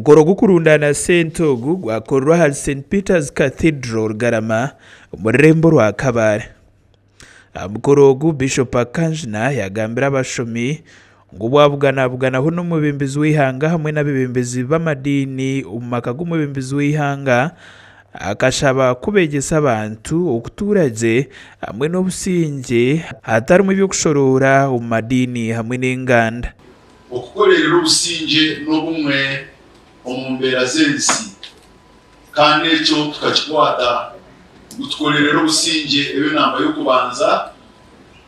omukoro gukurundana sentogu gwakorwa ha St Peter's Cathedral Garama omurembo rwa Kabare. Omukoro ogu Bishop Akanjina yagambira abashomi ngo bwabuganaho n'omubembezi w'ihanga hamwe n'abebembezi b'amadini omu maka g'omubembezi w'ihanga akashaba kubegesa abantu okuturage hamwe n'obusinge hatarimu by'okushorora omu madini hamwe n'enganda. Okukorera obusinge n'obumwe omu mbeera z'ensi kandi ekyo tukakikwata gutukorera obusinge ebyo namba y'okubanza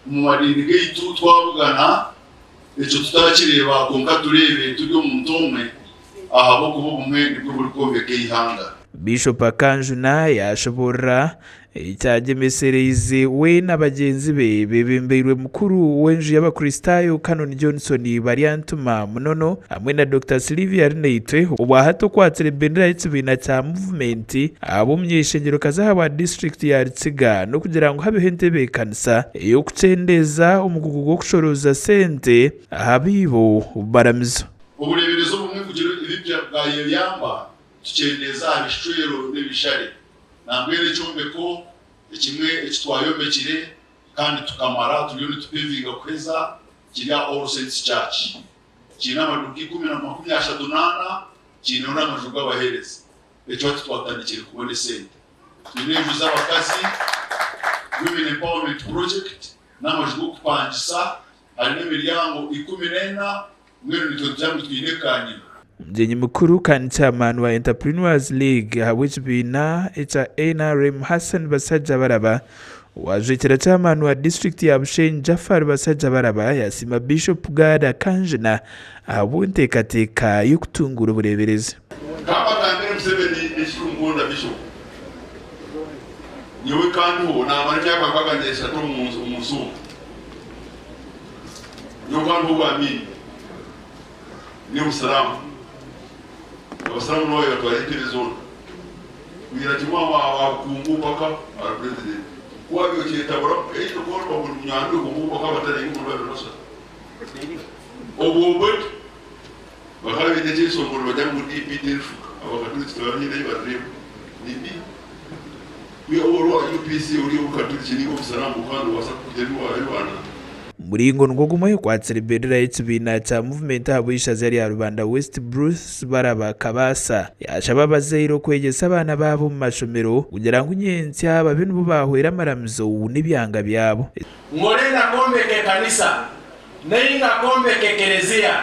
mu madini gaitu twabugana ekyo tutakireba konka turebe turi omuntu omwe ahabo kuba obumwe nibwo buri kwombeka ihanga. Bishop Akanjina yashoborera ekyagemesereize we n'abagenzi be bebembeirwe mukuru w'enju y'abakristayo Canon Johnson Baryantuma Munono hamwe na Dr. Sylvia Rineitwe obwahato kwatira ebendera y'ekibiina kya movement ab'omunyeshengero kazahabwa district ya Rutsiga n'okugira ngu habeho entebeekanisa ey'okukyendeza omugugu gw'okushoroza sente ahabiibo baramizo. Obuleberezo bumwe kugira ebibya bwayeyamba tukyendeza abishwero n'ebishare nambere ekyombeko ekimwe ekitwayombekire kandi tukamara turiyo nitupevinga kweza kiri All Saints Church kina amaduka 1038 kina n'amaju g'abahereza ekyo twatandikire kubona sente tunejo z'abakazi Women Empowerment Project n'amaju g'okupangisa hari n'imiryango 14 mwene nitujambo twinekanye. Mjenyi mukuru kandi chairman wa Entrepreneurs League habw'ekibiina ekya NRM Hassan Basajja Baraba wajwekera chairman wa district ya Bushenyi Jafar Basajja Baraba yasima Bishop Gad Akanjina ahabw'enteekateeka y'okutungura obuleberezi. Kabagambira Museveni ekirungunda Bishop nyewe kandi ho n'abantu bakagandesha to musu nyogando bw'amini ni Musalamu abasalamu no yatwara televiziyo bira kimwa wa kungu paka al president wabyo kitabura ejo ko bamwe nyando kungu paka batari mu banosa obobot bakaba biteje so ngo bajya mu DPD abakatulisi twabanye n'ibadrebo nibi we oro UPC uri ukatulisi ni Musalamu kandi wasakujeriwa abana muringo ngogumwe kwatsira ebendera y'ekibiina kya movement habwishaza yali ya Rubanda West Bruce Baraba Kabasa yashaba abazaire okwegesa abaana baabo mu mashomero kugira ngu nyensya babe nibo bahwera amaramizo n'ebyanga byabo. Ngorenda kombeke kanisa nainga kombeke kerezia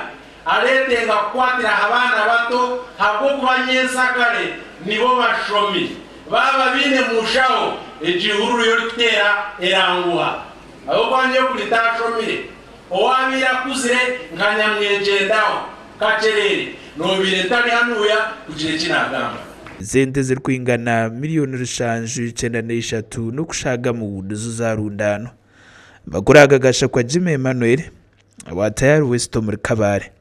aletenga kukwatira abaana bato habwokuba nyensa kale nibo bashomi baba bine mushawo ejihuru yolitera eranguha aho kwanje kulitashomire owabira kuzire nkanyamwejendaho kacherere nobire ntari hanuya kugire kinagamba sente ziri kwingana miliyoni 593 n'okushaga mu wuduzo za rundano. Makuru agagasha kwa Jimmy Emmanuel wa Tayari West muri Kabare.